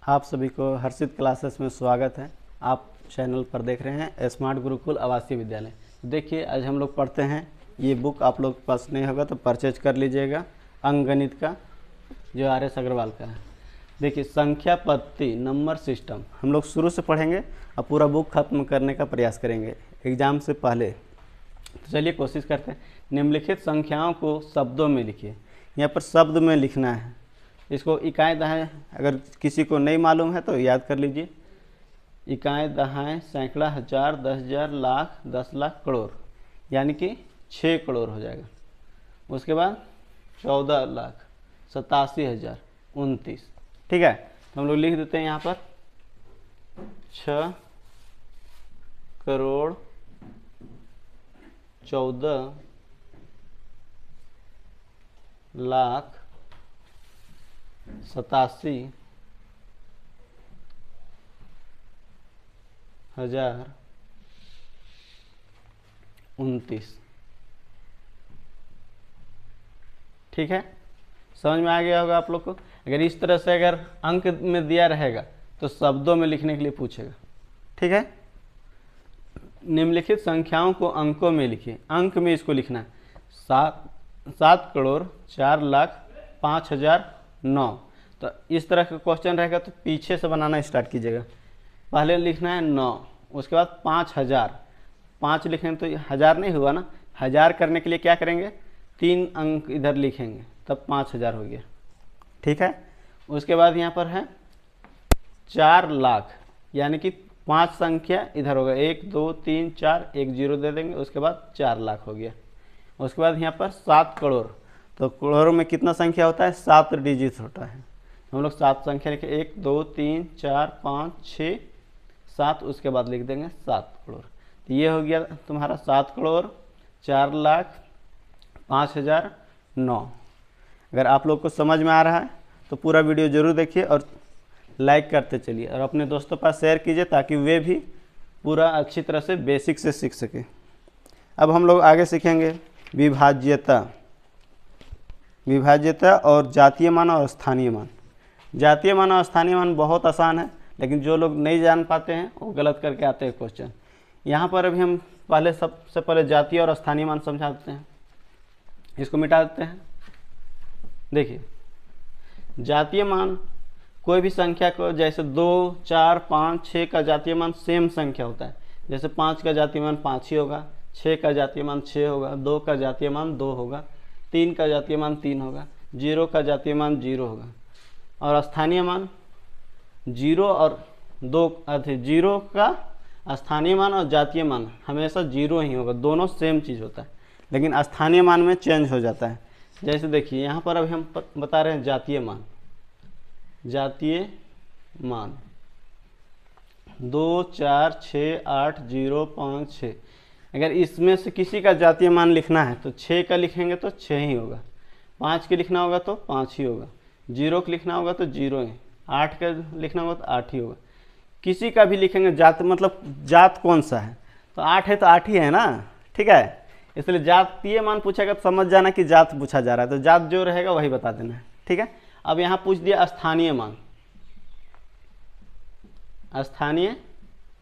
आप सभी को हर्षित क्लासेस में स्वागत है। आप चैनल पर देख रहे हैं स्मार्ट गुरुकुल आवासीय विद्यालय। देखिए आज हम लोग पढ़ते हैं, ये बुक आप लोग के पास नहीं होगा तो परचेज कर लीजिएगा, अंकगणित का जो RS अग्रवाल का है। देखिए संख्या पद्धति नंबर सिस्टम हम लोग शुरू से पढ़ेंगे और पूरा बुक खत्म करने का प्रयास करेंगे एग्ज़ाम से पहले। तो चलिए कोशिश करते हैं। निम्नलिखित संख्याओं को शब्दों में लिखिए। यहाँ पर शब्द में लिखना है। इसको इकाई दहाई अगर किसी को नहीं मालूम है तो याद कर लीजिए। इकाई दहाई सैकड़ा हजार 10,000 लाख 10 लाख करोड़, यानी कि 6 करोड़ हो जाएगा। उसके बाद 14,87,029। ठीक है, तो हम लोग लिख देते हैं यहाँ पर 6 करोड़ 14 लाख 87,029। ठीक है, समझ में आ गया होगा आप लोग को। अगर इस तरह से अगर अंक में दिया रहेगा तो शब्दों में लिखने के लिए पूछेगा। ठीक है, निम्नलिखित संख्याओं को अंकों में लिखिए। अंक में इसको लिखना है 7 करोड़ 4 लाख 5,009। तो इस तरह का क्वेश्चन रहेगा तो पीछे से बनाना स्टार्ट कीजिएगा। पहले लिखना है 9, उसके बाद 5,000। 5 लिखेंगे तो 1000 नहीं हुआ ना। 1000 करने के लिए क्या करेंगे, 3 अंक इधर लिखेंगे तब 5,000 हो गया। ठीक है, उसके बाद यहाँ पर है 4 लाख, यानी कि 5 संख्या इधर होगा 1 2 3 4, 1 0 दे देंगे, उसके बाद 4 लाख हो गया। उसके बाद यहाँ पर 7 करोड़, तो करोड़ में कितना संख्या होता है, 7 डिजिट होता है। हम लोग 7 संख्या लिखे 1 2 3 4 5 6 7, उसके बाद लिख देंगे 7 करोड़। तो ये हो गया तुम्हारा 7 करोड़ 4 लाख 5,009। अगर आप लोग को समझ में आ रहा है तो पूरा वीडियो ज़रूर देखिए और लाइक करते चलिए और अपने दोस्तों पर शेयर कीजिए ताकि वे भी पूरा अच्छी तरह से बेसिक से सीख सके। अब हम लोग आगे सीखेंगे विभाज्यता और जातीय मान और स्थानीय मान। जातीय मान और स्थानीय मान बहुत आसान है, लेकिन जो लोग नहीं जान पाते हैं वो गलत करके आते हैं क्वेश्चन। यहाँ पर अभी हम सबसे पहले जातीय और स्थानीय मान समझा देते हैं। इसको मिटा देते हैं। देखिए जातीय मान कोई भी संख्या को, जैसे 2 4 5 6 का जातीय मान सेम संख्या होता है। जैसे 5 का जातीय मान 5 ही होगा, 6 का जातीय मान 6 होगा, 2 का जातीय मान 2 होगा, 3 का जातीय मान 3 होगा, 0 का जातीय मान 0 होगा। और स्थानीय मान 0 और 2 0 का स्थानीय मान और जातीय मान हमेशा 0 ही होगा, दोनों सेम चीज़ होता है, लेकिन स्थानीय मान में चेंज हो जाता है। जैसे देखिए यहाँ पर अभी हम बता रहे हैं जातीय मान 2 4 6 8 0 5 6। अगर इसमें से किसी का जातीय मान लिखना है तो 6 का लिखेंगे तो 6 ही होगा, 5 के लिखना होगा तो 5 ही होगा, 0 का लिखना होगा तो 0 ही, 8 का लिखना होगा तो 8 ही होगा। किसी का भी लिखेंगे जात, मतलब जात कौन सा है, तो 8 है तो 8 ही है ना। ठीक है, इसलिए जातीय मान पूछेगा तो समझ जाना कि जात पूछा जा रहा है, तो जात जो रहेगा वही बता देना है। ठीक है, अब यहाँ पूछ दिया स्थानीय मान। स्थानीय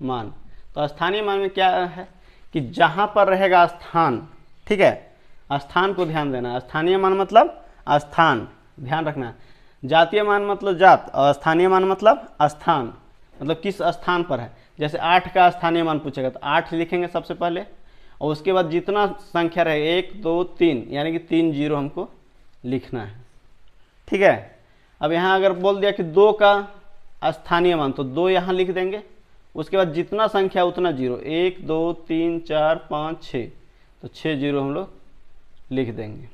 मान, तो स्थानीय मान में क्या है कि जहाँ पर रहेगा स्थान। ठीक है, स्थान को ध्यान देना। स्थानीय मान मतलब स्थान, ध्यान रखना। जातीय मान मतलब जात और स्थानीय मान मतलब स्थान, मतलब किस स्थान पर है। जैसे 8 का स्थानीय मान पूछेगा तो 8 लिखेंगे सबसे पहले, और उसके बाद जितना संख्या रहेगा 1 2 3, यानी कि 3 0 हमको लिखना है। ठीक है, अब यहाँ अगर बोल दिया कि 2 का स्थानीय मान तो 2 यहाँ लिख देंगे, उसके बाद जितना संख्या उतना 0, 1 2 3 4 5 6, तो 6 0 हम लोग लिख देंगे।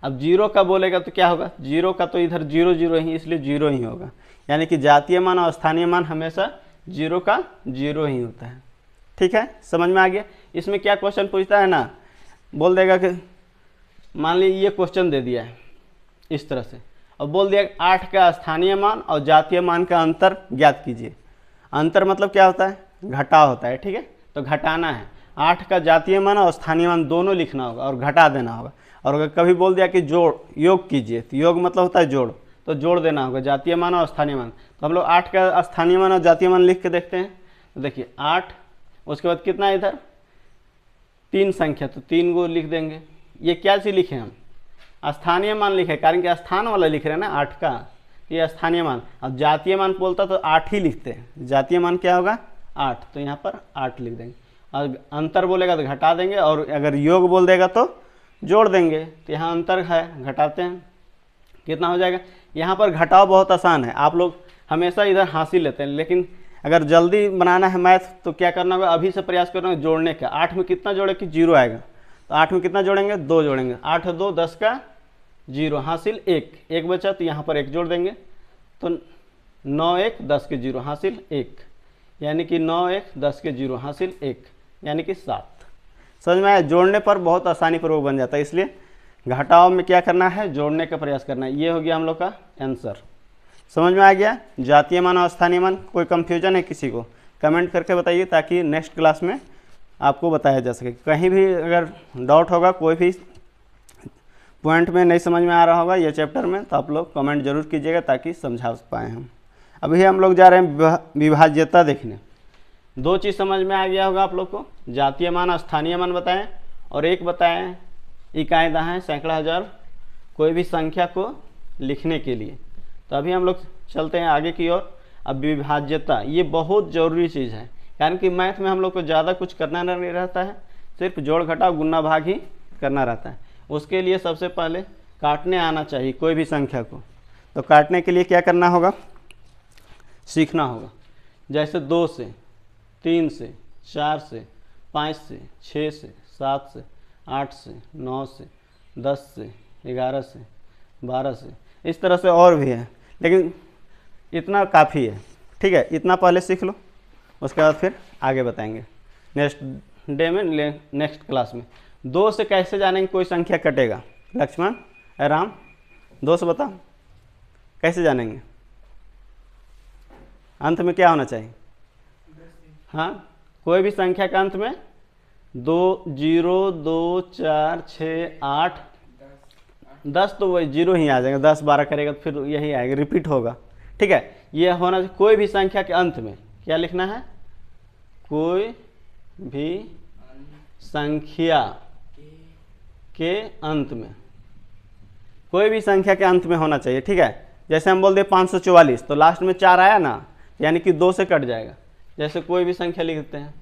अब 0 का बोलेगा तो क्या होगा, 0 का तो इधर 0 0 ही, इसलिए 0 ही होगा। यानी कि जातीय मान और स्थानीय मान हमेशा 0 का 0 ही होता है। ठीक है, समझ में आ गया। इसमें क्या क्वेश्चन पूछता है ना, बोल देगा कि मान लीजिए ये क्वेश्चन दे दिया है इस तरह से, और बोल दिया 8 का स्थानीय मान और जातीय मान का अंतर ज्ञात कीजिए। अंतर मतलब क्या होता है, घटाव होता है। ठीक है, तो घटाना है। 8 का जातीय मान और स्थानीय मान दोनों लिखना होगा और घटा देना होगा। और अगर कभी बोल दिया कि जोड़ योग कीजिए, तो योग मतलब होता है जोड़, तो जोड़ देना होगा जातीय मान और स्थानीय मान। तो हम लोग 8 का स्थानीय मान और जातीय मान लिख के देखते हैं। तो देखिए 8, उसके बाद कितना है इधर 3 संख्या, तो 3 को लिख देंगे। ये क्या चीज़ लिखे हम, स्थानीय मान लिखे, कारण कि स्थान वाला लिख रहे हैं ना 8 का, ये स्थानीय मान। अब जातीय मान बोलता तो 8 ही लिखते हैं, जातीय मान क्या होगा 8, तो यहाँ पर 8 लिख देंगे। और अंतर बोलेगा तो घटा देंगे, और अगर योग बोल देगा तो जोड़ देंगे। तो यहाँ अंतर है, घटाते हैं, कितना हो जाएगा। यहाँ पर घटाव बहुत आसान है, आप लोग हमेशा इधर हासिल लेते हैं, लेकिन अगर जल्दी बनाना है मैथ तो क्या करना होगा, अभी से प्रयास करना होगा जोड़ने का। 8 में कितना जोड़े कि 0 आएगा, तो 8 में कितना जोड़ेंगे 2 जोड़ेंगे, 8 2 10 का 0 हासिल 1 बचा, तो यहाँ पर 1 जोड़ देंगे, तो 9 1 10 के 0 हासिल 1, यानी कि 9 1 10 के 0 हासिल 1, यानी कि 7। समझ में आया, जोड़ने पर बहुत आसानी पूर्वक बन जाता है, इसलिए घटाव में क्या करना है, जोड़ने का प्रयास करना है। ये हो गया हम लोग का आंसर। समझ में आ गया जातीय मान और स्थानीय मान। कोई कंफ्यूजन है किसी को, कमेंट करके बताइए, ताकि नेक्स्ट क्लास में आपको बताया जा सके। कहीं भी अगर डाउट होगा, कोई भी पॉइंट में नहीं समझ में आ रहा होगा ये चैप्टर में, तो आप लोग कमेंट जरूर कीजिएगा ताकि समझा पाएँ हम। अभी हम लोग जा रहे हैं विभाज्यता देखने। 2 चीज़ समझ में आ गया होगा आप लोग को, जातीय मान और स्थानीय मान बताएं, और एक बताएं इकाई दहाई सैकड़ा हज़ार कोई भी संख्या को लिखने के लिए। तो अभी हम लोग चलते हैं आगे की ओर। अब विभाज्यता, ये बहुत ज़रूरी चीज़ है, कारण कि मैथ में हम लोग को ज़्यादा कुछ करना नहीं रहता है, सिर्फ जोड़ घटाव गुना भाग ही करना रहता है। उसके लिए सबसे पहले काटने आना चाहिए कोई भी संख्या को। तो काटने के लिए क्या करना होगा, सीखना होगा। जैसे 2 से, 3 से, 4 से, 5 से, 6 से, 7 से, 8 से, 9 से, 10 से, 11 से, 12 से, इस तरह से और भी है, लेकिन इतना काफ़ी है। ठीक है, इतना पहले सीख लो, उसके बाद फिर आगे बताएंगे नेक्स्ट डे में, नेक्स्ट क्लास में। 2 से कैसे जानेंगे कोई संख्या कटेगा, लक्ष्मण राम 2 से बताओ कैसे जानेंगे, अंत में क्या होना चाहिए। हाँ, कोई भी संख्या का अंत में 2 0 2 4 6 8 10, तो वही 0 ही आ जाएगा। 10 12 करेगा तो फिर यही आएगा, रिपीट होगा। ठीक है, ये होना चाहिए। कोई भी संख्या के अंत में क्या लिखना है, कोई भी संख्या के अंत में, कोई भी संख्या के अंत में होना चाहिए। ठीक है, जैसे हम बोल दे 544, तो लास्ट में 4 आया ना, यानी कि 2 से कट जाएगा। जैसे कोई भी संख्या लिख देते हैं,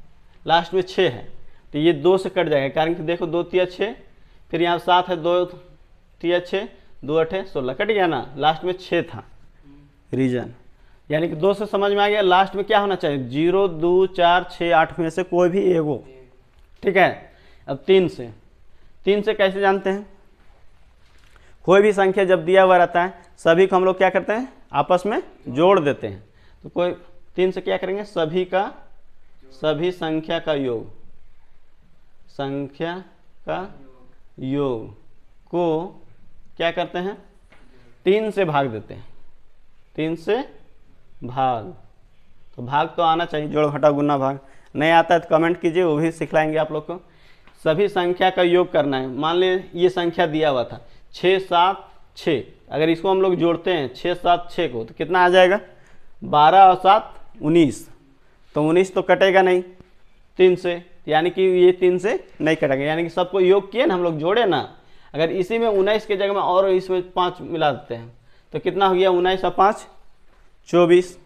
लास्ट में 6 है, तो ये 2 से कट जाएगा, कारण कि देखो 2 3 6, फिर यहाँ 7 है, 2 3 6, 2 8 16, कट गया ना, लास्ट में 6 था रीजन, यानी कि 2 से समझ में आ गया। लास्ट में क्या होना चाहिए, 0 2 4 6 8 में से कोई भी एगो। ठीक है, अब 3 से कैसे जानते हैं, कोई भी संख्या जब दिया हुआ रहता है सभी को हम लोग क्या करते हैं, आपस में जोड़ देते हैं। तो कोई 3 से क्या करेंगे, सभी संख्या का योग, संख्या का योग को क्या करते हैं, 3 से भाग देते हैं। 3 से भाग, तो भाग तो आना चाहिए, जोड़ घटा गुना भाग। नहीं आता है तो कमेंट कीजिए, वो भी सिखलाएंगे आप लोग को। सभी संख्या का योग करना है। मान लीजिए ये संख्या दिया हुआ था 6 7 6, अगर इसको हम लोग जोड़ते हैं 6 7 6 को, तो कितना आ जाएगा, 12 और 7 19, तो 19 तो कटेगा नहीं 3 से, यानी कि ये 3 से नहीं कटेगा, यानी कि सबको योग किए ना हम लोग, जोड़े ना। अगर इसी में 19 के जगह में और इसमें 5 मिला देते हैं तो कितना हो गया, 19 और 5 24,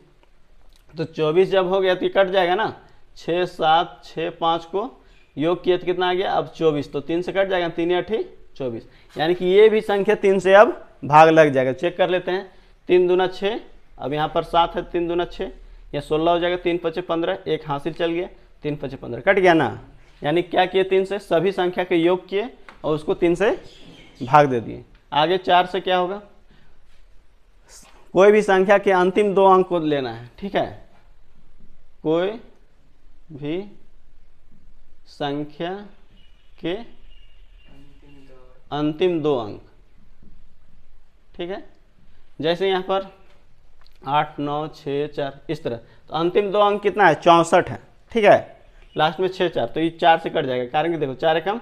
तो 24 जब हो गया तो ये कट जाएगा ना। 6 7 6 5 को योग किए तो कितना आ गया, अब 24, तो 3 से कट जाएगा, 3 8 24, यानी कि ये भी संख्या 3 से अब भाग लग जाएगा। चेक कर लेते हैं, 3 दूना 6, अब यहाँ पर 7 है, 3 दूना 6, या 16 हो जाएगा, 3 5 15, 1 हासिल चल गया, 3 5 15 कट गया ना। यानी क्या किए, 3 से सभी संख्या के योग किए और उसको 3 से भाग दे दिए। आगे 4 से क्या होगा, कोई भी संख्या के अंतिम 2 अंक को लेना है। ठीक है, कोई भी संख्या के अंतिम 2 अंक। ठीक है, जैसे यहाँ पर 8 9 6 4 इस तरह, तो अंतिम 2 अंक कितना है, 64 है। ठीक है, लास्ट में 6 4, तो ये 4 से कट जाएगा, कारण कि देखो 4 एकम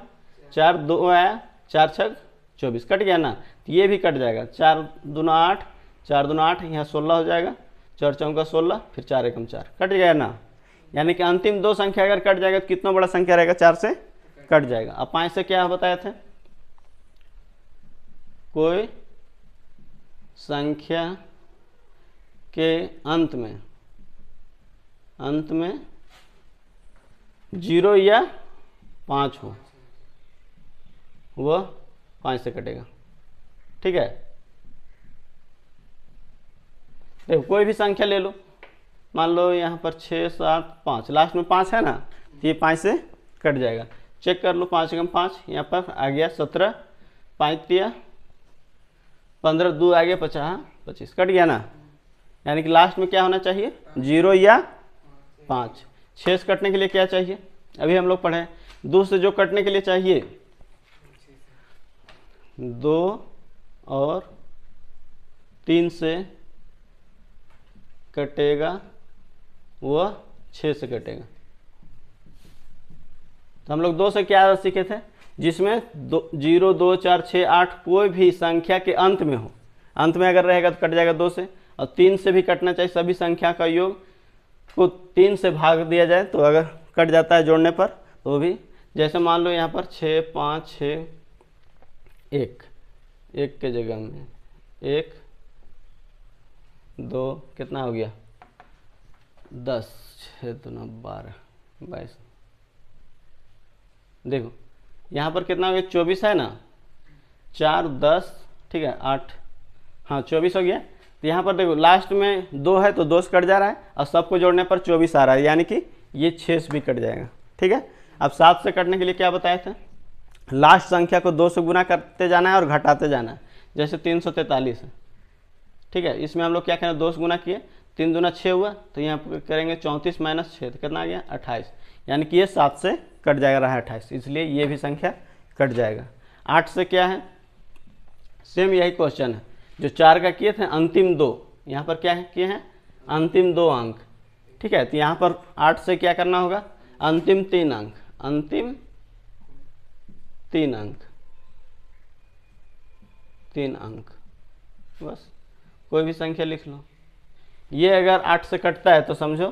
4 2 आया, 4 6 24 कट गया ना, तो ये भी कट जाएगा। 4 दूना 8, 4 दूना 8, यहाँ 16 हो जाएगा, 4 चौका 16, फिर 4 एकम 4, कट जाएगा ना। यानी कि अंतिम दो संख्या अगर कट जाएगा तो कितना बड़ा संख्या रहेगा, 4 से कट जाएगा। अब 5 से क्या बताए थे, कोई संख्या के अंत में 0 या 5 हो, वह 5 से कटेगा। ठीक है, देखो कोई भी संख्या ले लो, मान लो यहाँ पर 6 7 5, लास्ट में 5 है ना, तो ये 5 से कट जाएगा। चेक कर लो, 5 एकम 5, यहाँ पर आ गया 17, 5 तिया 15, 2 आ गया 50, 25, कट गया ना। यानी कि लास्ट में क्या होना चाहिए, 0 या 5। 6 से कटने के लिए क्या चाहिए, अभी हम लोग पढ़े, 2 से जो कटने के लिए चाहिए 2 और 3 से कटेगा, वह 6 से कटेगा। तो हम लोग 2 से क्या सीखे थे, जिसमें 0 2 4 6 8 कोई भी संख्या के अंत में हो, अंत में अगर रहेगा तो कट जाएगा 2 से। और 3 से भी कटना चाहिए, सभी संख्या का योग को 3 से भाग दिया जाए तो अगर कट जाता है जोड़ने पर तो भी, जैसे मान लो यहाँ पर 6 5 6 1 के जगह में 1 2 कितना हो गया 10, 6 दूना 12 22, देखो यहाँ पर कितना हो गया 24 है ना, 4 10, ठीक है 8, हाँ 24 हो गया। तो यहाँ पर देखो लास्ट में 2 है तो 2 से कट जा रहा है, और सबको जोड़ने पर 24 आ रहा है, यानी कि ये 6 से भी कट जाएगा। ठीक है, अब 7 से कटने के लिए क्या बताए थे, लास्ट संख्या को 2 से गुना करते जाना है और घटाते जाना है। जैसे 343 है, ठीक है, इसमें हम लोग क्या करें, 2 से गुना किए, 3 दूना 6 हुआ, तो यहाँ पर करेंगे 34 माइनस 6, तो कितना आ गया 28, यानी कि ये 7 से कट जाएगा, रहा 28, इसलिए ये भी संख्या कट जाएगा। 8 से क्या है, सेम यही क्वेश्चन है जो 4 का किए थे, अंतिम 2, यहाँ पर क्या है किए हैं, अंतिम 2 अंक। ठीक है, तो यहाँ पर 8 से क्या करना होगा, अंतिम 3 अंक, अंतिम 3 अंक, 3 अंक, बस कोई भी संख्या लिख लो। ये अगर 8 से कटता है तो समझो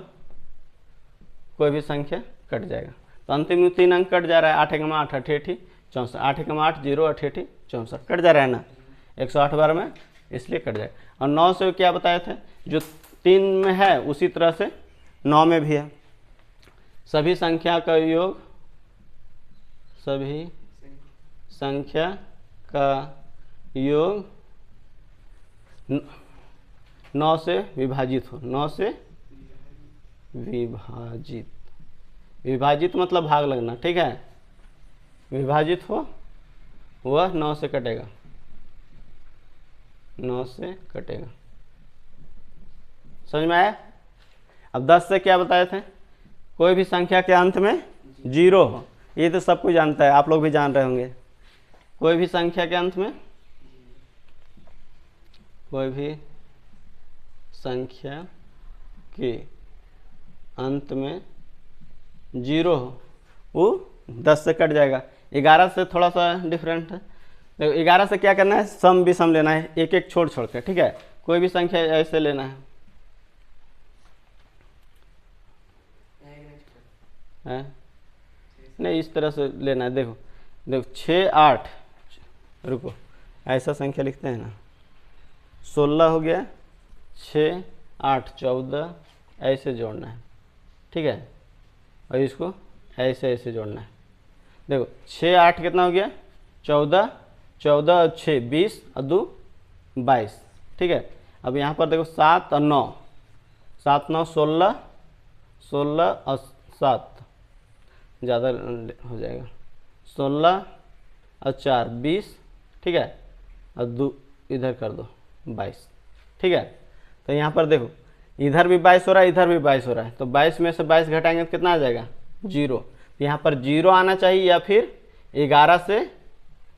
कोई भी संख्या कट जाएगा। तो अंतिम में 3 अंक कट जा रहा है, 8 एकम 8 88 64, 8 एकम 8 0 88 64, कट जा रहा है ना 108 बार में, इसलिए कट जाएगा। और 9 से क्या बताए थे, जो 3 में है उसी तरह से 9 में भी है, सभी संख्या का योग, सभी संख्या का योग 9 से विभाजित हो, 9 से विभाजित, विभाजित मतलब भाग लगना। ठीक है, विभाजित हो वह 9 से कटेगा, 9 से कटेगा, समझ में आया। अब 10 से क्या बताए थे, कोई भी संख्या के अंत में 0 हो, ये तो सब कुछ जानता है, आप लोग भी जान रहे होंगे। कोई भी संख्या के अंत में, कोई भी संख्या के अंत में 0 हो, वो 10 से कट जाएगा। 11 से थोड़ा सा डिफरेंट है, देखो 11 से क्या करना है, सम विषम लेना है, एक एक छोड़ छोड़ के। ठीक है, कोई भी संख्या ऐसे लेना है, नहीं इस तरह से लेना है। देखो देखो 6 8, रुको ऐसा संख्या लिखते हैं ना, 16 हो गया, 6 8 14, ऐसे जोड़ना है। ठीक है, और इसको ऐसे ऐसे जोड़ना है। देखो 6 8 कितना हो गया 14, 14 और 6 20 और 2 22। ठीक है, अब यहाँ पर देखो 7 और 9, 7 9 16, 16 और 7 ज़्यादा हो जाएगा, 16 और 4 20। ठीक है, और 2 इधर कर दो 22। ठीक है, तो यहाँ पर देखो इधर भी 22 हो रहा है, इधर भी 22 हो रहा है, तो 22 में से 22 घटाएंगे तो कितना आ जाएगा 0। तो यहाँ पर 0 आना चाहिए या फिर 11 से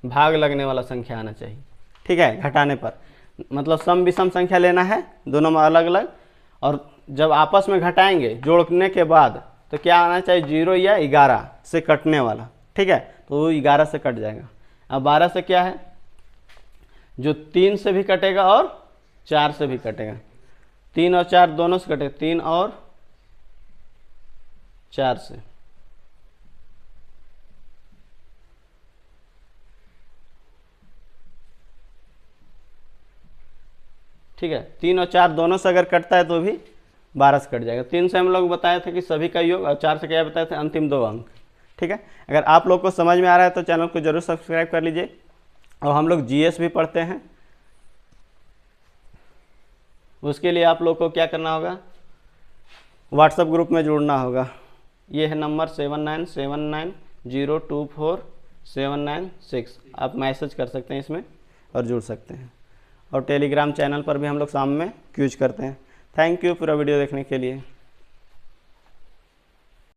भाग लगने वाला संख्या आना चाहिए। ठीक है, घटाने पर मतलब सम विषम संख्या लेना है, दोनों में अलग अलग, और जब आपस में घटाएंगे जोड़ने के बाद तो क्या आना चाहिए 0 या 11 से कटने वाला। ठीक है, तो वो 11 से कट जाएगा। अब 12 से क्या है, जो 3 से भी कटेगा और 4 से भी कटेगा, 3 और 4 दोनों से कटेगा, 3 और 4 से। ठीक है, 3 और 4 दोनों से अगर कटता है तो भी 12 से कट जाएगा। 3 से हम लोग बताए थे कि सभी का योग, और 4 से क्या बताए थे, अंतिम 2 अंक। ठीक है, अगर आप लोग को समझ में आ रहा है तो चैनल को जरूर सब्सक्राइब कर लीजिए। और हम लोग जीएस भी पढ़ते हैं, उसके लिए आप लोग को क्या करना होगा, व्हाट्सएप ग्रुप में जुड़ना होगा। ये है नंबर 7979024796, आप मैसेज कर सकते हैं इसमें और जुड़ सकते हैं। और टेलीग्राम चैनल पर भी हम लोग शाम में क्यूज करते हैं। थैंक यू पूरा वीडियो देखने के लिए।